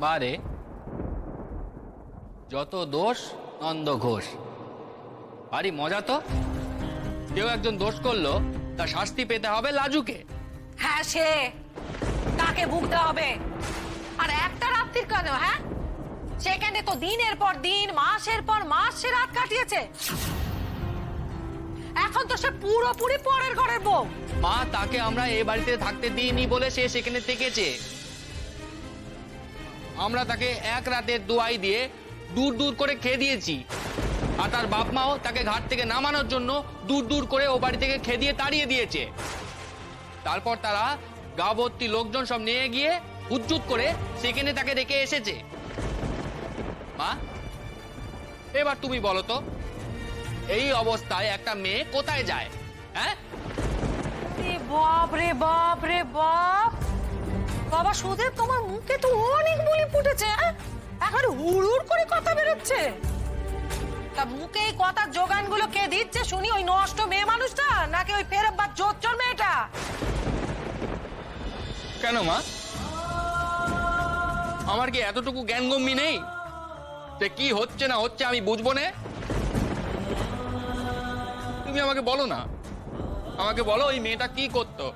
বারে যত দোষ নন্দ ঘোষ। ভারী মজা তো। কেউ একজন দোষ করলো, তার শাস্তি পেতে হবে লাজুকে। হ্যাঁ, সে তাকে ভুগতে হবে। আর একটা রাত্রির কেন? হ্যাঁ, সেখানে তো দিনের পর দিন, মাসের পর মাস সে রাত কাটিয়েছে। এখন তো সে পুরোপুরি পরের ঘরের বউ। মা, তাকে আমরা এই বাড়িতে থাকতে দিইনি বলে সে সেখানে থেকেছে। আমরা তাকে এক রাতের দোয়াই দিয়ে দূর দূর করে খেয়ে দিয়েছি। আর তার বাপ মাও তাকে ঘাট থেকে নামানোর জন্য দূর দূর করে ও বাড়ি থেকে খেয়ে দিয়ে তাড়িয়ে দিয়েছে। তারপর তারা গাঁ ভর্তি লোকজন সব নিয়ে গিয়ে হুজ্জুত করে সেখানে তাকে রেখে এসেছে। মা, এবার তুমি বলো তো, এই অবস্থায় একটা মেয়ে কোথায় যায়? হ্যাঁ, বাপ রে বাপ রে বাপ! বাবা সুদেব, তোমার মুখে তো অনেক বুলি ফুটেছে। এখন হুড় করে কথা বেরোচ্ছে। তা মুখে এই কথার যোগানগুলো কে দিচ্ছে শুনি? ওই নষ্ট মেয়ে মানুষটা, নাকি ওই ফেরবাদ জোচ্চর মেয়েটা? কেন মা, আমার কি এতটুকু জ্ঞানগম্যি নেই যে কি হচ্ছে না হচ্ছে আমি বুঝবো না? তুমি আমাকে বলো না, আমাকে বলো ওই মেয়েটা কি করতো।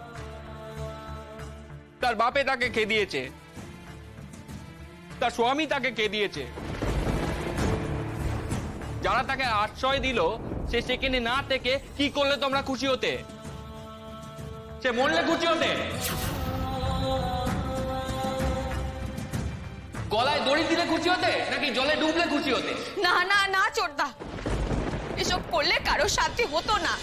তার বাপে তাকে খেয়ে দিয়েছে, তার স্বামী তাকে খেয়ে দিয়েছে। যারা তাকে আশ্রয় দিল সে সেখানে না থেকে কি করলে তোমরা খুশি হতে? সে মরলে খুশি হতে? গলায় দড়ি দিলে খুশি হতে, নাকি জলে ডুবলে খুশি হতে? না না না চোরদা, এসব করলে কারো শান্তি হতো না।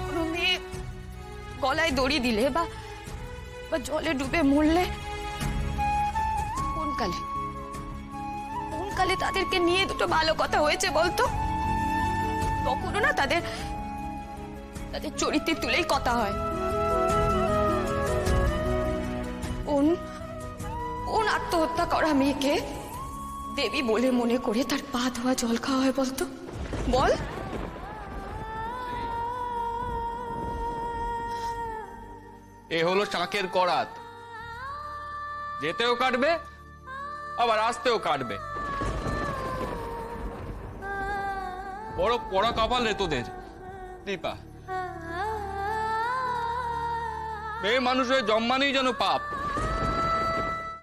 কোনো মেয়ে গলায় দড়ি দিলে বা জলে ডুবে মরলে কোন কালে তাদেরকে নিয়ে দুটো ভালো কথা হয়েছে বলতো? তখনও না তাদের চরিত্রে তুলেই কথা হয়। কোন আত্মহত্যা করা মেয়েকে দেবী বলে মনে করে তার পা ধোয়া জল খাওয়া হয় বলতো? বল। এ হলো শাঁখের করাত, যেতেও কাটবে আবার আসতেও কাটবে। বড় পড়া কপাল রে তোদের দীপা। মেয়ে মানুষের জন্মানেই যেন পাপ।